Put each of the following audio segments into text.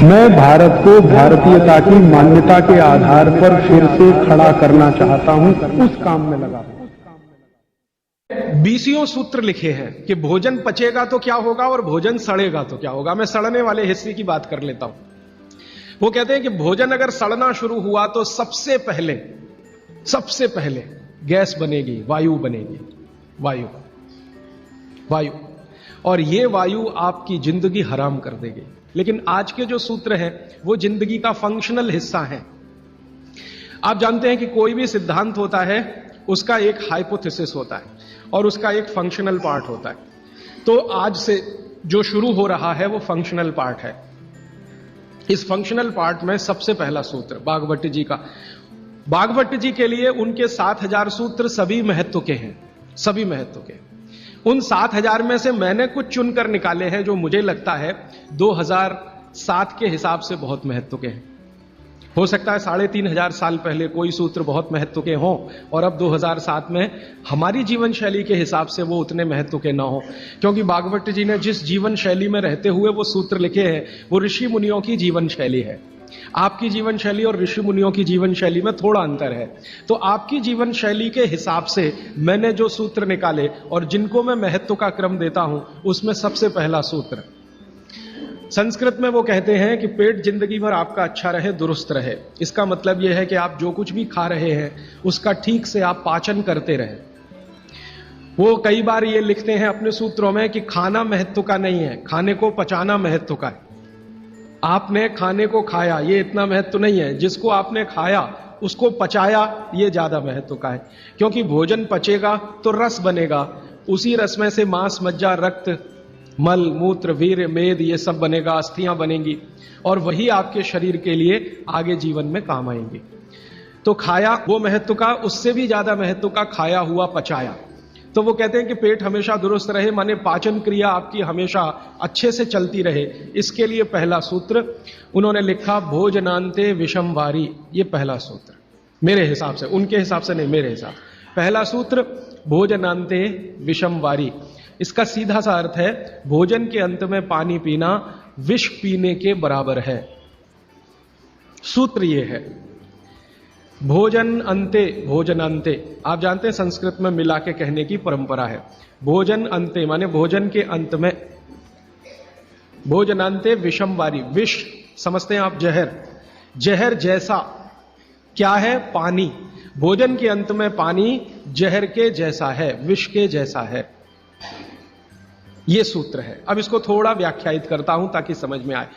मैं भारत को भारतीयता की मान्यता के आधार पर फिर से खड़ा करना चाहता हूं, उस काम में लगा हूं। 20 सूत्र लिखे हैं कि भोजन पचेगा तो क्या होगा और भोजन सड़ेगा तो क्या होगा। मैं सड़ने वाले हिस्से की बात कर लेता हूं। वो कहते हैं कि भोजन अगर सड़ना शुरू हुआ तो सबसे पहले गैस बनेगी, वायु बनेगी, वायु, और ये वायु आपकी जिंदगी हराम कर देगी। लेकिन आज के जो सूत्र हैं वो जिंदगी का फंक्शनल हिस्सा है। आप जानते हैं कि कोई भी सिद्धांत होता है उसका एक हाइपोथेसिस होता है और उसका एक फंक्शनल पार्ट होता है। तो आज से जो शुरू हो रहा है वो फंक्शनल पार्ट है। इस फंक्शनल पार्ट में सबसे पहला सूत्र भागवत जी का। भागवत जी के लिए उनके 7000 सूत्र सभी महत्व के हैं, सभी महत्व के। उन 7000 में से मैंने कुछ चुनकर निकाले हैं जो मुझे लगता है 2007 के हिसाब से बहुत महत्व के हैं। हो सकता है 3500 साल पहले कोई सूत्र बहुत महत्व के हों और अब 2007 में हमारी जीवन शैली के हिसाब से वो उतने महत्व के ना हो, क्योंकि भागवत जी ने जिस जीवन शैली में रहते हुए वो सूत्र लिखे हैं वो ऋषि मुनियों की जीवन शैली है। आपकी जीवन शैली और ऋषि मुनियों की जीवन शैली में थोड़ा अंतर है। तो आपकी जीवन शैली के हिसाब से मैंने जो सूत्र निकाले और जिनको मैं महत्व का क्रम देता हूं उसमें सबसे पहला सूत्र, संस्कृत में वो कहते हैं कि पेट जिंदगी भर आपका अच्छा रहे, दुरुस्त रहे। इसका मतलब यह है कि आप जो कुछ भी खा रहे हैं उसका ठीक से आप पाचन करते रहे। वो कई बार ये लिखते हैं अपने सूत्रों में कि खाना महत्व का नहीं है, खाने को पचाना महत्व का है। आपने खाने को खाया ये इतना महत्व नहीं है, जिसको आपने खाया उसको पचाया ये ज्यादा महत्व का है। क्योंकि भोजन पचेगा तो रस बनेगा, उसी रस में से मांस, मज्जा, रक्त, मल, मूत्र, वीर्य, मेद ये सब बनेगा, अस्थियां बनेंगी और वही आपके शरीर के लिए आगे जीवन में काम आएंगे। तो खाया वो महत्व का, उससे भी ज्यादा महत्व का खाया हुआ पचाया। तो वो कहते हैं कि पेट हमेशा दुरुस्त रहे, माने पाचन क्रिया आपकी हमेशा अच्छे से चलती रहे। इसके लिए पहला सूत्र उन्होंने लिखा भोजनांते विषम वारी। ये पहला सूत्र मेरे हिसाब से, उनके हिसाब से नहीं, मेरे हिसाब। पहला सूत्र भोजनांते विषम वारी। इसका सीधा सा अर्थ है भोजन के अंत में पानी पीना विष पीने के बराबर है। सूत्र यह है भोजन अंते, भोजनांते। आप जानते हैं संस्कृत में मिला के कहने की परंपरा है। भोजन अंते माने भोजन के अंत में, भोजनांते विषम वारी। विष समझते हैं आप, जहर, जहर जैसा क्या है? पानी। भोजन के अंत में पानी जहर के जैसा है, विष के जैसा है। यह सूत्र है। अब इसको थोड़ा व्याख्यायित करता हूं ताकि समझ में आए।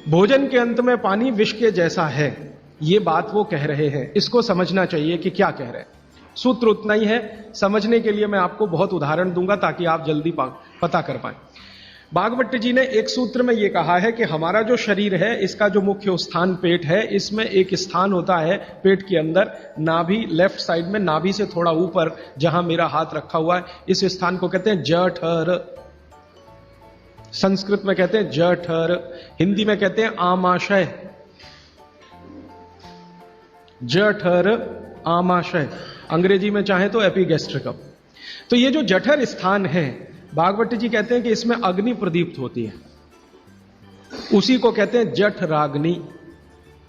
भोजन के अंत में पानी विष के जैसा है, यह बात वो कह रहे हैं। इसको समझना चाहिए कि क्या कह रहे हैं। सूत्र उतना ही है, समझने के लिए मैं आपको बहुत उदाहरण दूंगा ताकि आप जल्दी पता कर पाए। भागवत जी ने एक सूत्र में यह कहा है कि हमारा जो शरीर है इसका जो मुख्य स्थान पेट है, इसमें एक स्थान होता है पेट के अंदर, नाभि, लेफ्ट साइड में, नाभि से थोड़ा ऊपर जहां मेरा हाथ रखा हुआ है, इस स्थान को कहते हैं जठर। संस्कृत में कहते हैं जठर, हिंदी में कहते हैं आमाशय। जठर, आमाशय, अंग्रेजी में चाहे तो एपिगैस्ट्रिकम। तो ये जो जठर स्थान है, भागवत जी कहते हैं कि इसमें अग्नि प्रदीप्त होती है, उसी को कहते हैं जठराग्नि।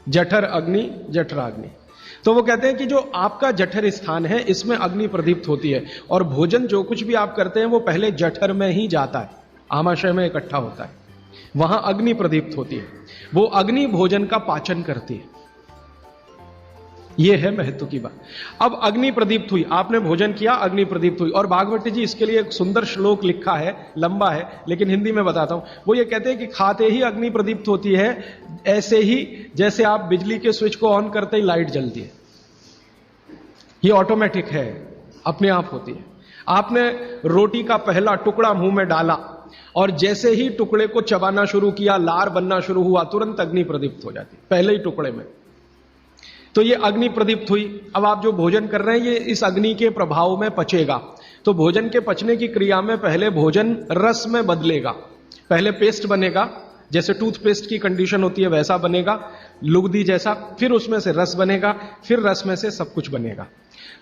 जठर अग्नि, जठराग्नि। तो वो कहते हैं कि जो आपका जठर स्थान है इसमें अग्नि प्रदीप्त होती है और भोजन जो कुछ भी आप करते हैं वो पहले जठर में ही जाता है, आमाशय में इकट्ठा होता है, वहां अग्नि प्रदीप्त होती है। वो अग्नि भोजन का पाचन करती है। यह है महत्व की बात। अब अग्नि प्रदीप्त हुई, आपने भोजन किया, अग्नि प्रदीप्त हुई। और भागवत जी इसके लिए एक सुंदर श्लोक लिखा है, लंबा है लेकिन हिंदी में बताता हूं। वो ये कहते हैं कि खाते ही अग्नि प्रदीप्त होती है, ऐसे ही जैसे आप बिजली के स्विच को ऑन करते ही लाइट जलती है। ये ऑटोमेटिक है, अपने आप होती है। आपने रोटी का पहला टुकड़ा मुंह में डाला और जैसे ही टुकड़े को चबाना शुरू किया, लार बनना शुरू हुआ, तुरंत अग्नि प्रदीप्त हो जाती, पहले ही टुकड़े में। तो ये अग्नि प्रदीप्त हुई। अब आप जो भोजन कर रहे हैं ये इस अग्नि के प्रभाव में पचेगा। तो भोजन के पचने की क्रिया में पहले भोजन रस में बदलेगा। पहले पेस्ट बनेगा, जैसे टूथपेस्ट की कंडीशन होती है वैसा बनेगा, लुगदी जैसा। फिर उसमें से रस बनेगा, फिर रस में से सब कुछ बनेगा।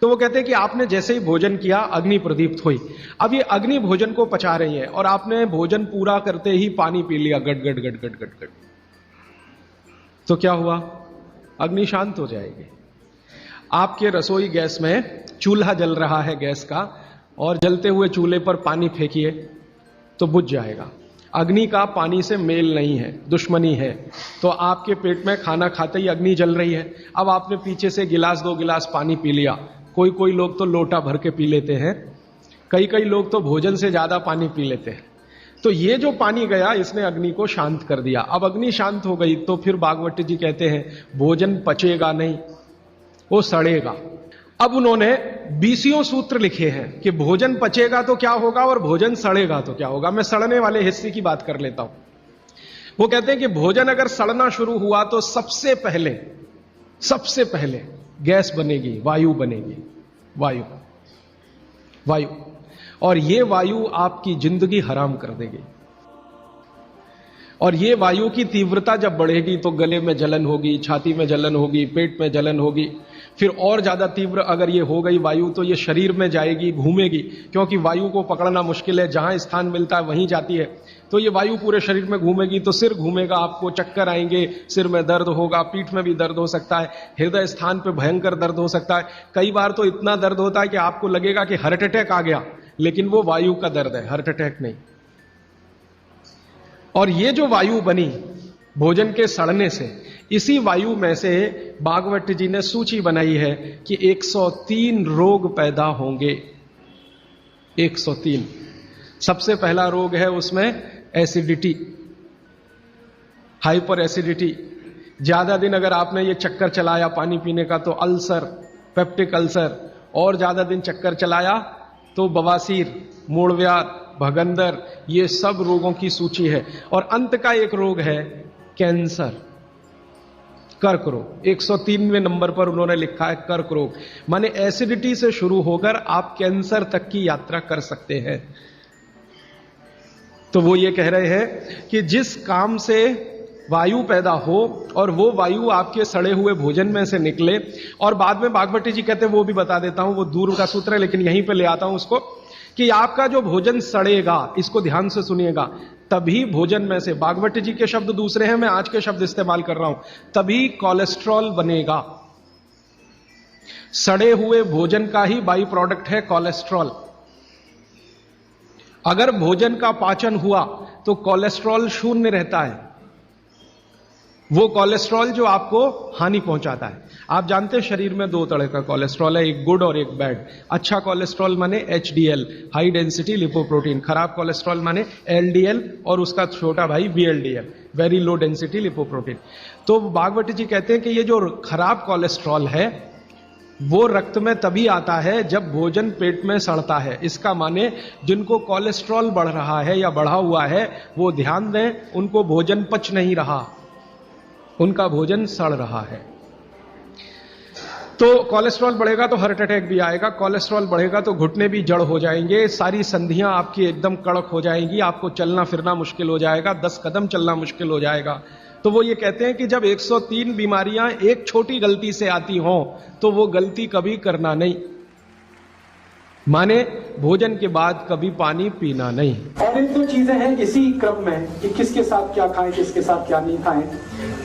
तो वो कहते हैं कि आपने जैसे ही भोजन किया अग्नि प्रदीप्त हुई। अब ये अग्नि भोजन को पचा रही है और आपने भोजन पूरा करते ही पानी पी लिया, गट गट गट गट गट गट। तो क्या हुआ? अग्नि शांत हो जाएगी। आपके रसोई गैस में चूल्हा जल रहा है गैस का, और जलते हुए चूल्हे पर पानी फेंकिए तो बुझ जाएगा। अग्नि का पानी से मेल नहीं है, दुश्मनी है। तो आपके पेट में खाना खाते ही अग्नि जल रही है। अब आपने पीछे से गिलास 2 गिलास पानी पी लिया, कोई लोग तो लोटा भर के पी लेते हैं, कई लोग तो भोजन से ज्यादा पानी पी लेते हैं। तो ये जो पानी गया, इसने अग्नि को शांत कर दिया। अब अग्नि शांत हो गई तो फिर भागवत जी कहते हैं भोजन पचेगा नहीं, वो सड़ेगा। अब उन्होंने 20 सूत्र लिखे हैं कि भोजन पचेगा तो क्या होगा और भोजन सड़ेगा तो क्या होगा। मैं सड़ने वाले हिस्से की बात कर लेता हूं। वो कहते हैं कि भोजन अगर सड़ना शुरू हुआ तो सबसे पहले गैस बनेगी, वायु बनेगी, वायु। और ये वायु आपकी जिंदगी हराम कर देगी। और ये वायु की तीव्रता जब बढ़ेगी तो गले में जलन होगी, छाती में जलन होगी, पेट में जलन होगी। फिर और ज्यादा तीव्र अगर ये हो गई वायु तो ये शरीर में जाएगी, घूमेगी, क्योंकि वायु को पकड़ना मुश्किल है, जहां स्थान मिलता है वहीं जाती है। तो ये वायु पूरे शरीर में घूमेगी तो सिर घूमेगा, आपको चक्कर आएंगे, सिर में दर्द होगा, पीठ में भी दर्द हो सकता है, हृदय स्थान पे भयंकर दर्द हो सकता है। कई बार तो इतना दर्द होता है कि आपको लगेगा कि हार्ट अटैक आ गया, लेकिन वो वायु का दर्द है, हार्ट अटैक नहीं। और ये जो वायु बनी भोजन के सड़ने से, इसी वायु में से भागवत जी ने सूची बनाई है कि 103 रोग पैदा होंगे। 103। सबसे पहला रोग है उसमें एसिडिटी, हाइपर एसिडिटी। ज्यादा दिन अगर आपने ये चक्कर चलाया पानी पीने का तो अल्सर, पेप्टिक अल्सर, और ज्यादा दिन चक्कर चलाया तो बवासीर, मूढ़व्याध, भगंदर, ये सब रोगों की सूची है। और अंत का एक रोग है कैंसर, कर्क रोग। 103वें नंबर पर उन्होंने लिखा है कर्क रोग। माने एसिडिटी से शुरू होकर आप कैंसर तक की यात्रा कर सकते हैं। तो वो ये कह रहे हैं कि जिस काम से वायु पैदा हो और वो वायु आपके सड़े हुए भोजन में से निकले, और बाद में भागवती जी कहते हैं, वो भी बता देता हूं, वो दूर का सूत्र है लेकिन यहीं पे ले आता हूं उसको, कि आपका जो भोजन सड़ेगा, इसको ध्यान से सुनिएगा, तभी भोजन में से, भागवती जी के शब्द दूसरे हैं, मैं आज के शब्द इस्तेमाल कर रहा हूं, तभी कोलेस्ट्रॉल बनेगा। सड़े हुए भोजन का ही बाई प्रोडक्ट है कोलेस्ट्रॉल। अगर भोजन का पाचन हुआ तो कोलेस्ट्रॉल शून्य रहता है, वो कोलेस्ट्रॉल जो आपको हानि पहुंचाता है। आप जानते हैं शरीर में 2 तरह का कोलेस्ट्रॉल है, एक गुड और एक बैड। अच्छा कोलेस्ट्रॉल माने HDL, हाई डेंसिटी लिपोप्रोटीन। खराब कोलेस्ट्रॉल माने LDL और उसका छोटा भाई VLDL, very low density lipoprotein. तो भागवती जी कहते हैं कि ये जो खराब कोलेस्ट्रॉल है वो रक्त में तभी आता है जब भोजन पेट में सड़ता है। इसका माने जिनको कोलेस्ट्रॉल बढ़ रहा है या बढ़ा हुआ है वो ध्यान दें, उनको भोजन पच नहीं रहा, उनका भोजन सड़ रहा है। तो कोलेस्ट्रॉल बढ़ेगा तो हार्ट अटैक भी आएगा, कोलेस्ट्रॉल बढ़ेगा तो घुटने भी जड़ हो जाएंगे, सारी संधियां आपकी एकदम कड़क हो जाएंगी, आपको चलना फिरना मुश्किल हो जाएगा, 10 कदम चलना मुश्किल हो जाएगा। तो वो ये कहते हैं कि जब 103 बीमारियां एक छोटी गलती से आती हों तो वो गलती कभी करना नहीं, माने भोजन के बाद कभी पानी पीना नहीं। और एक 2 चीजें हैं इसी क्रम में कि किसके साथ क्या खाएं, किसके साथ क्या नहीं खाएं।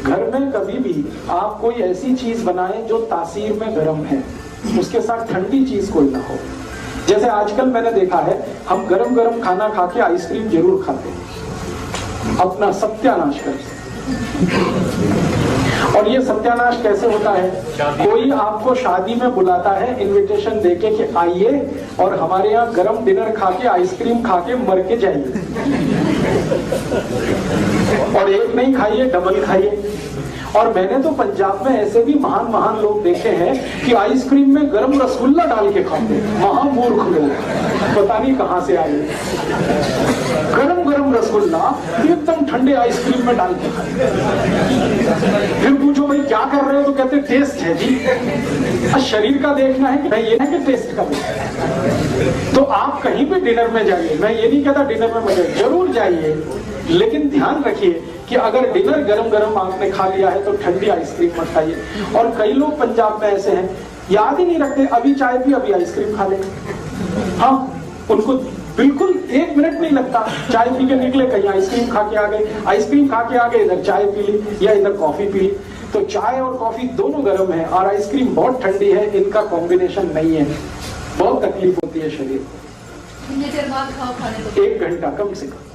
घर में कभी भी आप कोई ऐसी चीज बनाएं जो तासीर में गर्म है, उसके साथ ठंडी चीज कोई ना हो। जैसे आजकल मैंने देखा है, हम गरम गरम खाना खा के आइसक्रीम जरूर खाते हैं, अपना सत्यानाश करते। और ये सत्यानाश कैसे होता है? कोई आपको शादी में बुलाता है इनविटेशन देके कि आइए और हमारे यहाँ गरम डिनर खा के आइसक्रीम खा के मर के जाइए, और एक नहीं खाइए, डबल खाइए। और मैंने तो पंजाब में ऐसे भी महान महान लोग देखे हैं कि आइसक्रीम में गरम रसगुल्ला डाल के खाते हैं। महामूर्ख लोग, पता नहीं कहां से आए, गरम गरम रसगुल्ला एकदम ठंडे आइसक्रीम में डाल के खाते। फिर पूछो भाई क्या कर रहे हो, तो कहते टेस्ट है जी। शरीर का देखना है कि नहीं, ये है कि टेस्ट का देखना है। तो आप कहीं भी डिनर में जाइए, मैं ये नहीं कहता डिनर में मजे, जरूर जाइए, लेकिन ध्यान रखिए कि अगर डिनर गरम गरम आपने खा लिया है तो ठंडी आइसक्रीम मत खाइए। और कई लोग पंजाब में ऐसे हैं, याद ही नहीं रखते, अभी चाय पी अभी आइसक्रीम खा ले। हाँ, उनको बिल्कुल 1 मिनट नहीं लगता। चाय पी के निकले, कहीं आइसक्रीम खा के आ गए, आइसक्रीम खा के आ गए, इधर चाय पी ली या इधर कॉफी पी ली। तो चाय और कॉफी दोनों गर्म है और आइसक्रीम बहुत ठंडी है, इनका कॉम्बिनेशन नहीं है, बहुत तकलीफ होती है शरीर को। कितनी देर बाद खाओ खाने को? 1 घंटा कम से कम।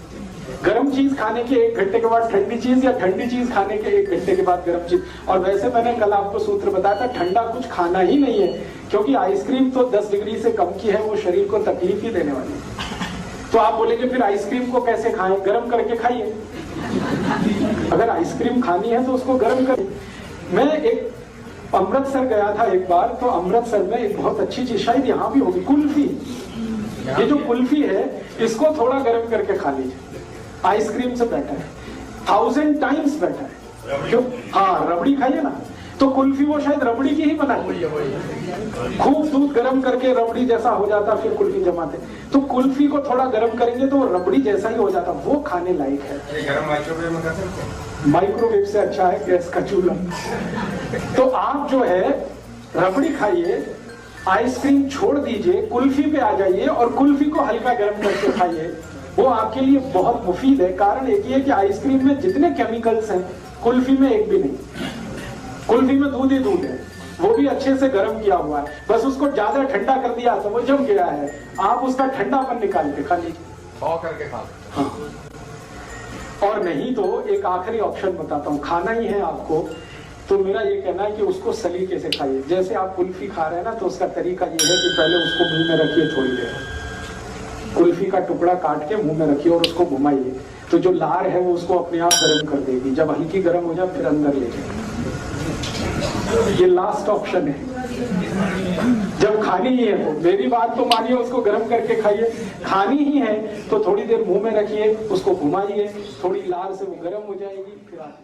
गर्म चीज खाने के 1 घंटे के बाद ठंडी चीज, या ठंडी चीज खाने के 1 घंटे के बाद गर्म चीज। और वैसे मैंने कल आपको सूत्र बताया था, ठंडा कुछ खाना ही नहीं है, क्योंकि आइसक्रीम तो 10 डिग्री से कम की है, वो शरीर को तकलीफ ही देने वाली है। तो आप बोलेंगे फिर आइसक्रीम को कैसे खाएं? गर्म करके खाइए। अगर आइसक्रीम खानी है तो उसको गर्म करिए। मैं एक अमृतसर गया था एक बार, तो अमृतसर में एक बहुत अच्छी चीज, शायद यहाँ भी होगी, कुल्फी। ये जो कुल्फी है, इसको थोड़ा गर्म करके खा लीजिए, आइसक्रीम से बेटर है, 1000 टाइम्स बेटर है। क्यों? हाँ, रबड़ी खाइए ना, तो कुल्फी वो शायद रबड़ी की ही बनाई, खूब दूध गर्म करके रबड़ी जैसा हो जाता, फिर कुल्फी जमाते। तो कुल्फी को थोड़ा गर्म करेंगे तो वो रबड़ी जैसा ही हो जाता, वो खाने लायक है। माइक्रोवेव से अच्छा है गैस का चूल्हा। तो आप जो है रबड़ी खाइए, आइसक्रीम छोड़ दीजिए, कुल्फी पे आ जाइए और कुल्फी को हल्का गर्म करके खाइए, वो आपके लिए बहुत मुफीद है। कारण एक ही है कि आइसक्रीम में जितने केमिकल्स हैं, कुल्फी में एक भी नहीं। कुल्फी में दूध ही दूध है, वो भी अच्छे से गर्म किया हुआ है, बस उसको ज्यादा ठंडा कर दिया तो वो जम गया है। आप उसका ठंडापन निकाल के खा लीजिए, करके खा। हाँ। और नहीं तो एक आखिरी ऑप्शन बताता हूँ, खाना ही है आपको, तो मेरा ये कहना है कि उसको सलीके से खाइए। जैसे आप कुल्फी खा रहे हैं ना, तो उसका तरीका ये है कि पहले उसको मुंह में रखिए, थोड़ी देर कुल्फी का टुकड़ा काट के मुंह में रखिए और उसको घुमाइए, तो जो लार है वो उसको अपने आप गर्म कर देगी। जब हल्की गर्म हो जाए फिर अंदर ले जाए। ये लास्ट ऑप्शन है। जब खानी ही है तो मेरी बात तो मानिए, उसको गर्म करके खाइए। खानी ही है तो थोड़ी देर मुंह में रखिए, उसको घुमाइए, थोड़ी लार से वो गर्म हो जाएगी, फिर आप